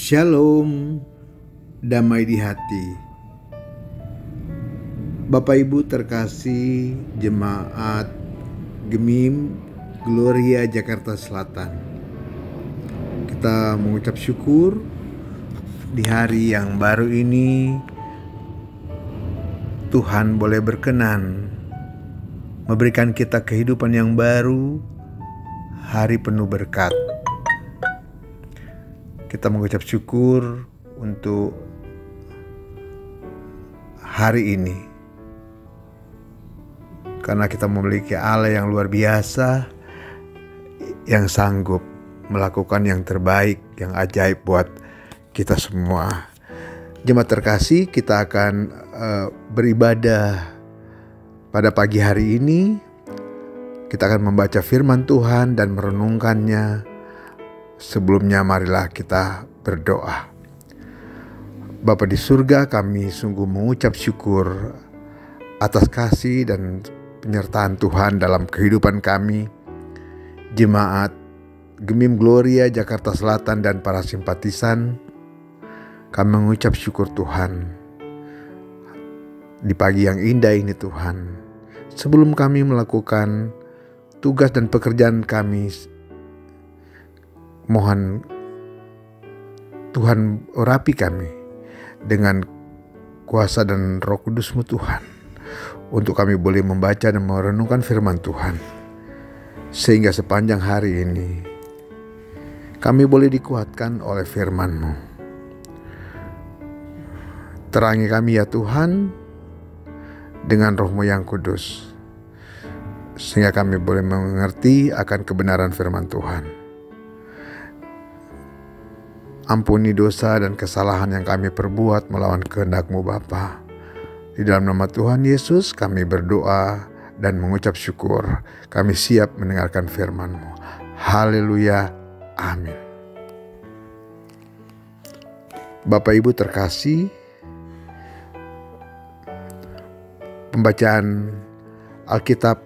Shalom, damai di hati. Bapak Ibu terkasih jemaat Gemim Gloria Jakarta Selatan, kita mengucap syukur di hari yang baru ini. Tuhan boleh berkenan memberikan kita kehidupan yang baru, hari penuh berkat. Kita mengucap syukur untuk hari ini, karena kita memiliki Allah yang luar biasa, yang sanggup melakukan yang terbaik, yang ajaib buat kita semua. Jemaat terkasih, kita akan beribadah pada pagi hari ini. Kita akan membaca firman Tuhan dan merenungkannya. Sebelumnya marilah kita berdoa. Bapa di surga, kami sungguh mengucap syukur atas kasih dan penyertaan Tuhan dalam kehidupan kami, jemaat Gemim Gloria Jakarta Selatan dan para simpatisan. Kami mengucap syukur Tuhan di pagi yang indah ini Tuhan. Sebelum kami melakukan tugas dan pekerjaan kami, mohon Tuhan urapi kami dengan kuasa dan Roh Kudus-Mu Tuhan, untuk kami boleh membaca dan merenungkan firman Tuhan, sehingga sepanjang hari ini kami boleh dikuatkan oleh firman-Mu. Terangi kami ya Tuhan dengan Roh-Mu yang kudus, sehingga kami boleh mengerti akan kebenaran firman Tuhan. Ampuni dosa dan kesalahan yang kami perbuat melawan kehendak-Mu Bapa. Di dalam nama Tuhan Yesus kami berdoa dan mengucap syukur. Kami siap mendengarkan firman-Mu. Haleluya. Amin. Bapak Ibu terkasih, pembacaan Alkitab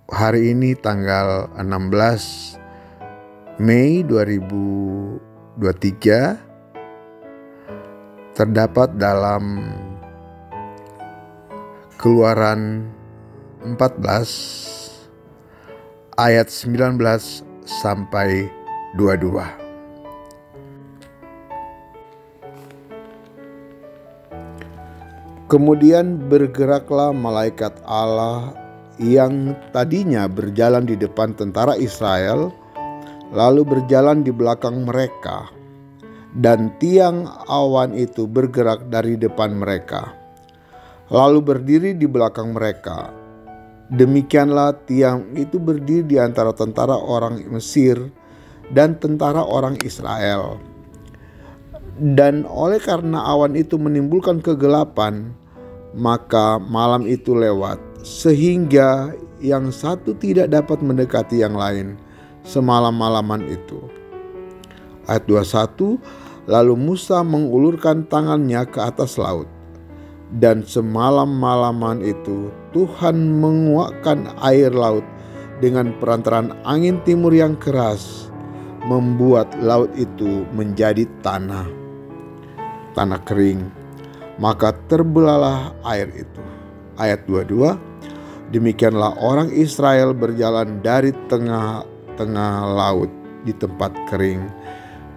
hari ini tanggal 16 Mei 2023 terdapat dalam Keluaran 14 ayat 19 sampai 22. Kemudian bergeraklah malaikat Allah yang tadinya berjalan di depan tentara Israel, lalu berjalan di belakang mereka, dan tiang awan itu bergerak dari depan mereka, lalu berdiri di belakang mereka. Demikianlah tiang itu berdiri di antara tentara orang Mesir dan tentara orang Israel. Dan oleh karena awan itu menimbulkan kegelapan, maka malam itu lewat, sehingga yang satu tidak dapat mendekati yang lain semalam-malaman itu. Ayat 21, lalu Musa mengulurkan tangannya ke atas laut, dan semalam-malaman itu Tuhan menguakkan air laut dengan perantaran angin timur yang keras, membuat laut itu menjadi tanah kering, maka terbelahlah air itu. Ayat 22, demikianlah orang Israel berjalan dari tengah laut di tempat kering,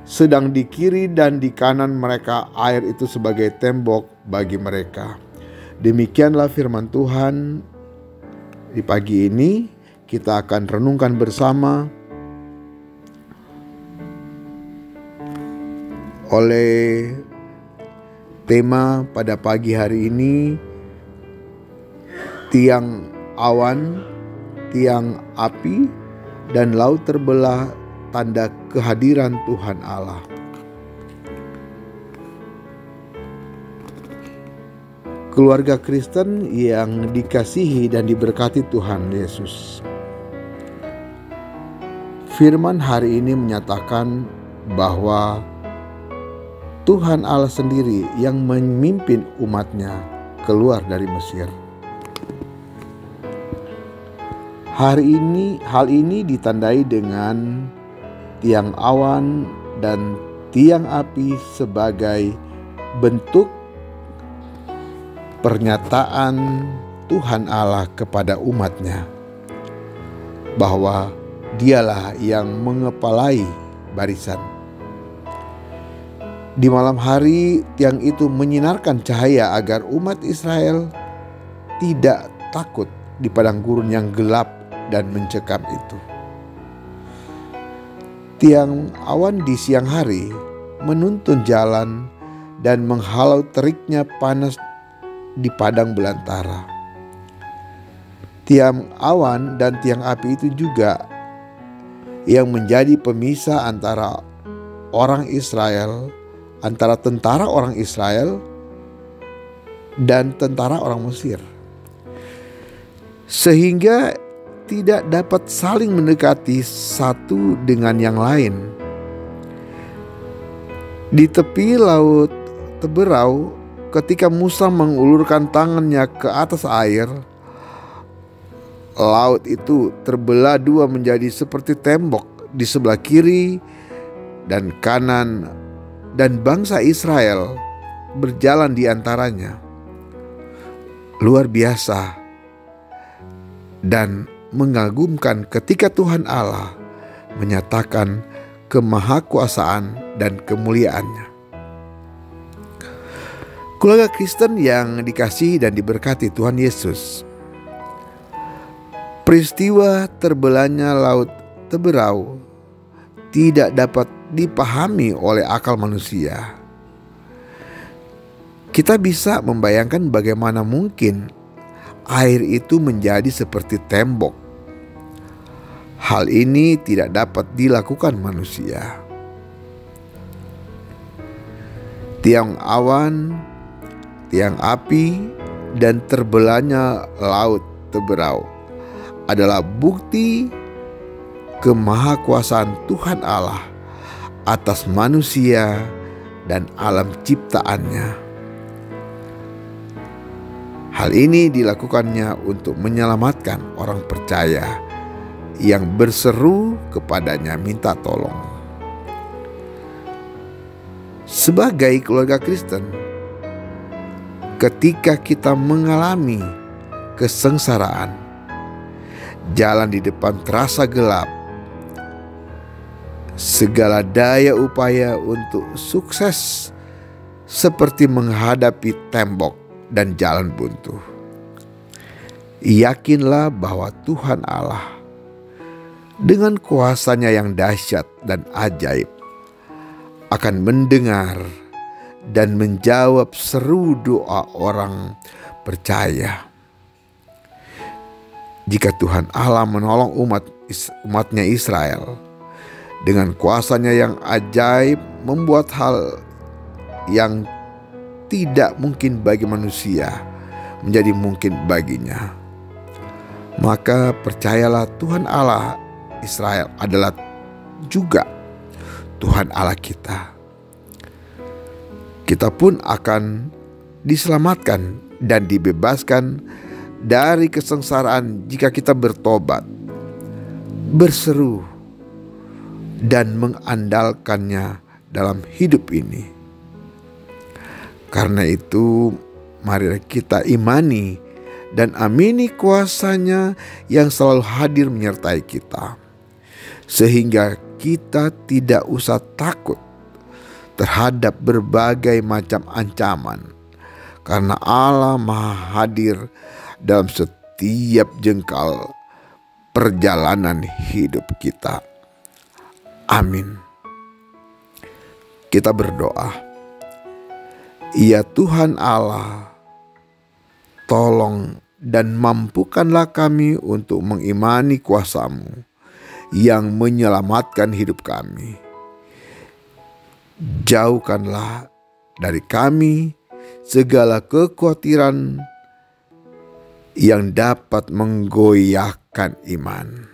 sedang di kiri dan di kanan mereka air itu sebagai tembok bagi mereka. Demikianlah firman Tuhan. Di pagi ini kita akan renungkan bersama oleh tema pada pagi hari ini, tiang awan, tiang api, dan laut terbelah, tanda kehadiran Tuhan Allah. Keluarga Kristen yang dikasihi dan diberkati Tuhan Yesus, firman hari ini menyatakan bahwa Tuhan Allah sendiri yang memimpin umat-Nya keluar dari Mesir. Hal ini ditandai dengan tiang awan dan tiang api sebagai bentuk pernyataan Tuhan Allah kepada umatnya bahwa dialah yang mengepalai barisan. Di malam hari tiang itu menyinarkan cahaya agar umat Israel tidak takut di padang gurun yang gelap dan mencekam itu. Tiang awan di siang hari menuntun jalan dan menghalau teriknya panas di padang belantara. Tiang awan dan tiang api itu juga yang menjadi pemisah antara tentara orang Israel dan tentara orang Mesir, sehingga tidak dapat saling mendekati satu dengan yang lain. Di tepi laut Teberau, ketika Musa mengulurkan tangannya ke atas air, laut itu terbelah dua menjadi seperti tembok di sebelah kiri dan kanan, dan bangsa Israel berjalan di antaranya. Luar biasa dan mengagumkan ketika Tuhan Allah menyatakan kemahakuasaan dan kemuliaannya. Keluarga Kristen yang dikasihi dan diberkati Tuhan Yesus, peristiwa terbelahnya laut Teberau tidak dapat dipahami oleh akal manusia. Kita bisa membayangkan bagaimana mungkin air itu menjadi seperti tembok. Hal ini tidak dapat dilakukan manusia. Tiang awan, tiang api, dan terbelahnya laut Teberau adalah bukti kemahakuasaan Tuhan Allah atas manusia dan alam ciptaannya. Hal ini dilakukannya untuk menyelamatkan orang percaya yang berseru kepadanya minta tolong. Sebagai keluarga Kristen, ketika kita mengalami kesengsaraan, jalan di depan terasa gelap, segala daya upaya untuk sukses seperti menghadapi tembok dan jalan buntu. Yakinlah bahwa Tuhan Allah dengan kuasanya yang dahsyat dan ajaib akan mendengar dan menjawab seru doa orang percaya. Jika Tuhan Allah menolong umatnya Israel dengan kuasanya yang ajaib membuat hal yang tidak mungkin bagi manusia menjadi mungkin baginya, maka percayalah Tuhan Allah Israel adalah juga Tuhan Allah kita. Kita pun akan diselamatkan dan dibebaskan dari kesengsaraan jika kita bertobat, berseru, dan mengandalkannya dalam hidup ini. Karena itu, mari kita imani dan amini kuasanya yang selalu hadir menyertai kita, sehingga kita tidak usah takut terhadap berbagai macam ancaman, karena Allah Maha hadir dalam setiap jengkal perjalanan hidup kita. Amin. Kita berdoa. Ya Tuhan Allah, tolong dan mampukanlah kami untuk mengimani kuasa-Mu yang menyelamatkan hidup kami. Jauhkanlah dari kami segala kekhawatiran yang dapat menggoyahkan iman.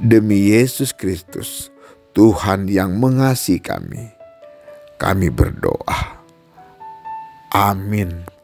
Demi Yesus Kristus, Tuhan yang mengasihi kami berdoa. Amin.